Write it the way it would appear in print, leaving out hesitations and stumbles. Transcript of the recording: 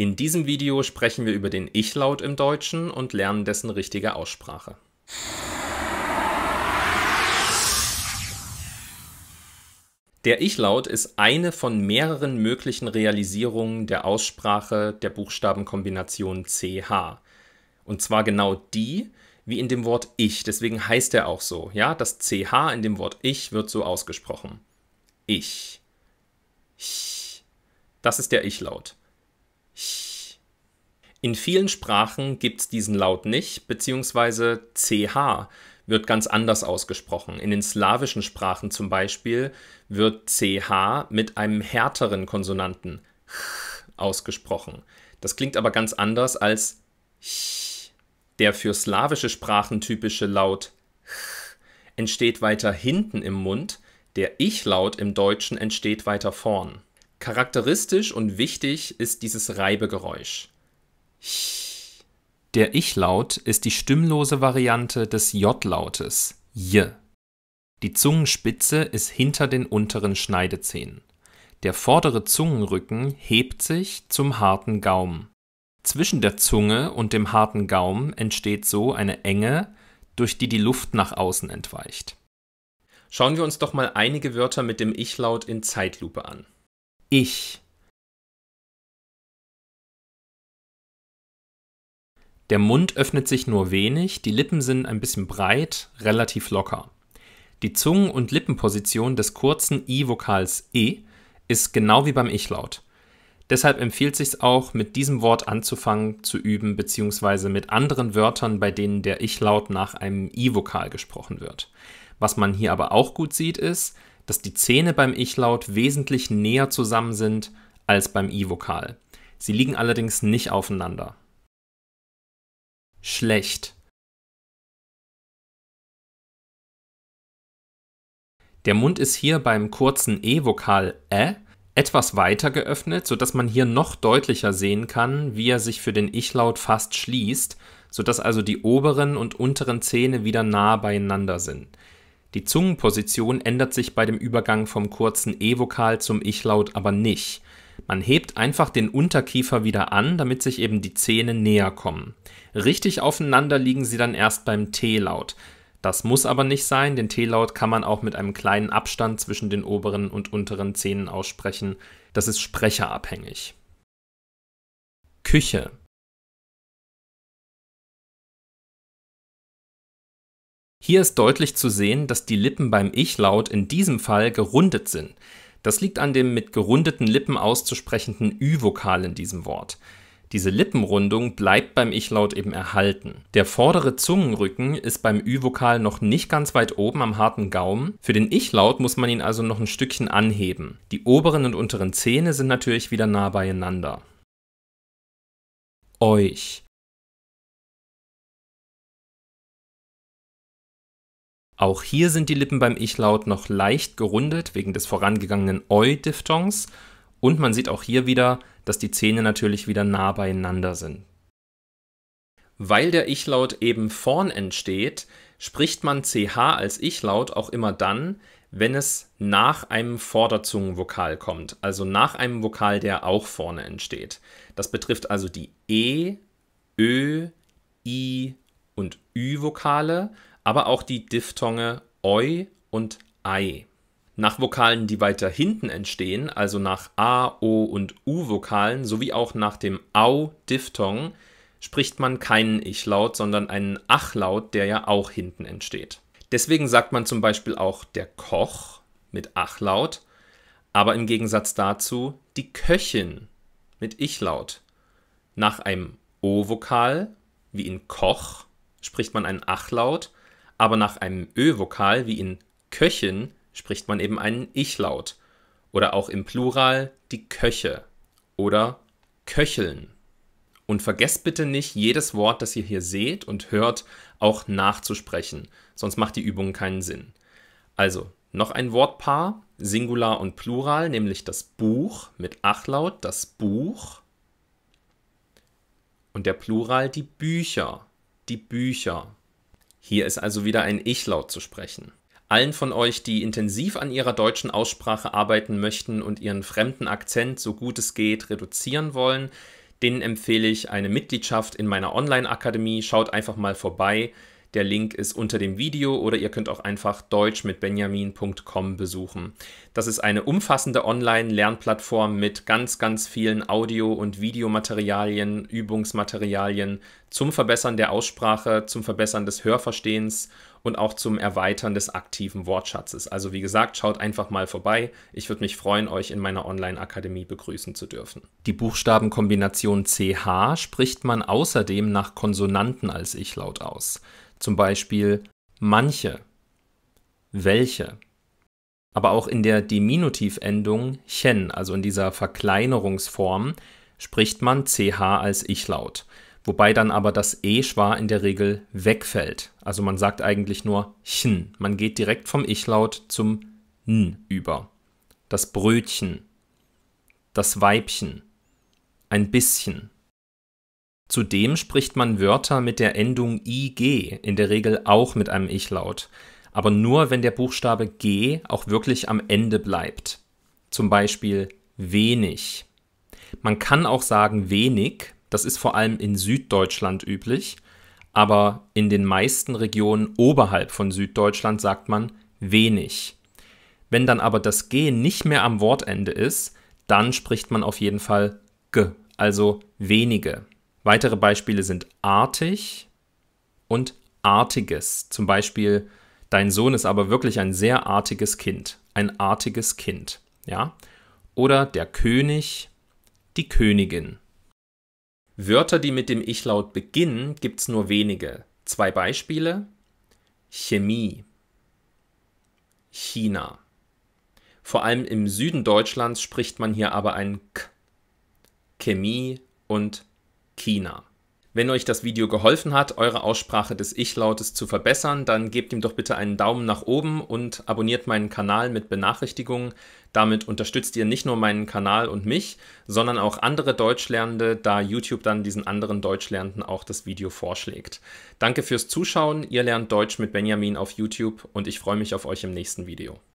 In diesem Video sprechen wir über den Ich-Laut im Deutschen und lernen dessen richtige Aussprache. Der Ich-Laut ist eine von mehreren möglichen Realisierungen der Aussprache der Buchstabenkombination CH. Und zwar genau die, wie in dem Wort Ich, deswegen heißt er auch so. Ja, das CH in dem Wort Ich wird so ausgesprochen. Ich. Das ist der Ich-Laut. In vielen Sprachen gibt es diesen Laut nicht, beziehungsweise CH wird ganz anders ausgesprochen. In den slawischen Sprachen zum Beispiel wird CH mit einem härteren Konsonanten ausgesprochen. Das klingt aber ganz anders als der für slawische Sprachen typische Laut entsteht weiter hinten im Mund, der Ich-Laut im Deutschen entsteht weiter vorn. Charakteristisch und wichtig ist dieses Reibegeräusch. Der Ich-Laut ist die stimmlose Variante des J-Lautes, J. Die Zungenspitze ist hinter den unteren Schneidezähnen. Der vordere Zungenrücken hebt sich zum harten Gaumen. Zwischen der Zunge und dem harten Gaumen entsteht so eine Enge, durch die die Luft nach außen entweicht. Schauen wir uns doch mal einige Wörter mit dem Ich-Laut in Zeitlupe an. Ich. Der Mund öffnet sich nur wenig, die Lippen sind ein bisschen breit, relativ locker. Die Zungen- und Lippenposition des kurzen I-Vokals E ist genau wie beim Ich-Laut. Deshalb empfiehlt es sich auch, mit diesem Wort anzufangen zu üben, beziehungsweise mit anderen Wörtern, bei denen der Ich-Laut nach einem I-Vokal gesprochen wird. Was man hier aber auch gut sieht, ist, dass die Zähne beim Ich-Laut wesentlich näher zusammen sind als beim I-Vokal. Sie liegen allerdings nicht aufeinander. Schlecht. Der Mund ist hier beim kurzen E-Vokal etwas weiter geöffnet, sodass man hier noch deutlicher sehen kann, wie er sich für den Ich-Laut fast schließt, sodass also die oberen und unteren Zähne wieder nah beieinander sind. Die Zungenposition ändert sich bei dem Übergang vom kurzen E-Vokal zum Ich-Laut aber nicht. Man hebt einfach den Unterkiefer wieder an, damit sich eben die Zähne näher kommen. Richtig aufeinander liegen sie dann erst beim T-Laut. Das muss aber nicht sein, den T-Laut kann man auch mit einem kleinen Abstand zwischen den oberen und unteren Zähnen aussprechen. Das ist sprecherabhängig. Küche. Hier ist deutlich zu sehen, dass die Lippen beim Ich-Laut in diesem Fall gerundet sind. Das liegt an dem mit gerundeten Lippen auszusprechenden Ü-Vokal in diesem Wort. Diese Lippenrundung bleibt beim Ich-Laut eben erhalten. Der vordere Zungenrücken ist beim Ü-Vokal noch nicht ganz weit oben am harten Gaumen. Für den Ich-Laut muss man ihn also noch ein Stückchen anheben. Die oberen und unteren Zähne sind natürlich wieder nah beieinander. Euch. Auch hier sind die Lippen beim Ich-Laut noch leicht gerundet, wegen des vorangegangenen Eu-Diphthongs. Und man sieht auch hier wieder, dass die Zähne natürlich wieder nah beieinander sind. Weil der Ich-Laut eben vorn entsteht, spricht man CH als Ich-Laut auch immer dann, wenn es nach einem Vorderzungenvokal kommt, also nach einem Vokal, der auch vorne entsteht. Das betrifft also die E, Ö, I und Ü-Vokale, aber auch die Diphthonge Eu und Ei. Nach Vokalen, die weiter hinten entstehen, also nach A, O und U-Vokalen, sowie auch nach dem Au-Diphthong, spricht man keinen Ich-Laut, sondern einen Ach-Laut, der ja auch hinten entsteht. Deswegen sagt man zum Beispiel auch der Koch mit Ach-Laut, aber im Gegensatz dazu die Köchin mit Ich-Laut. Nach einem O-Vokal, wie in Koch, spricht man einen Ach-Laut, aber nach einem Ö-Vokal, wie in Köchin, spricht man eben einen Ich-Laut. Oder auch im Plural die Köche oder Köcheln. Und vergesst bitte nicht, jedes Wort, das ihr hier seht und hört, auch nachzusprechen, sonst macht die Übung keinen Sinn. Also, noch ein Wortpaar, Singular und Plural, nämlich das Buch mit Achlaut, das Buch. Und der Plural die Bücher, die Bücher. Hier ist also wieder ein Ich-Laut zu sprechen. Allen von euch, die intensiv an ihrer deutschen Aussprache arbeiten möchten und ihren fremden Akzent so gut es geht reduzieren wollen, Denen empfehle ich eine Mitgliedschaft in meiner Online-Akademie. Schaut einfach mal vorbei. Der Link ist unter dem Video oder ihr könnt auch einfach deutschmitbenjamin.com besuchen. Das ist eine umfassende Online-Lernplattform mit ganz, ganz vielen Audio- und Videomaterialien, Übungsmaterialien zum Verbessern der Aussprache, zum Verbessern des Hörverstehens und auch zum Erweitern des aktiven Wortschatzes. Also wie gesagt, schaut einfach mal vorbei. Ich würde mich freuen, euch in meiner Online-Akademie begrüßen zu dürfen. Die Buchstabenkombination CH spricht man außerdem nach Konsonanten als Ich-Laut aus. Zum Beispiel manche, welche. Aber auch in der Diminutivendung chen, also in dieser Verkleinerungsform, spricht man CH als Ich-Laut. Wobei dann aber das E-Schwa in der Regel wegfällt. Also man sagt eigentlich nur chen. Man geht direkt vom Ich-Laut zum N über. Das Brötchen, das Weibchen, ein bisschen. Zudem spricht man Wörter mit der Endung IG in der Regel auch mit einem Ich-Laut, aber nur, wenn der Buchstabe G auch wirklich am Ende bleibt. Zum Beispiel wenig. Man kann auch sagen wenig, das ist vor allem in Süddeutschland üblich, aber in den meisten Regionen oberhalb von Süddeutschland sagt man wenig. Wenn dann aber das G nicht mehr am Wortende ist, dann spricht man auf jeden Fall G, also wenige. Weitere Beispiele sind artig und artiges. Zum Beispiel, dein Sohn ist aber wirklich ein sehr artiges Kind. Ein artiges Kind. Ja? Oder der König, die Königin. Wörter, die mit dem Ich-Laut beginnen, gibt es nur wenige. 2 Beispiele. Chemie, China. Vor allem im Süden Deutschlands spricht man hier aber ein K. Chemie und China. Wenn euch das Video geholfen hat, eure Aussprache des Ich-Lautes zu verbessern, dann gebt ihm doch bitte einen Daumen nach oben und abonniert meinen Kanal mit Benachrichtigungen. Damit unterstützt ihr nicht nur meinen Kanal und mich, sondern auch andere Deutschlernende, da YouTube dann diesen anderen Deutschlernenden auch das Video vorschlägt. Danke fürs Zuschauen, ihr lernt Deutsch mit Benjamin auf YouTube und ich freue mich auf euch im nächsten Video.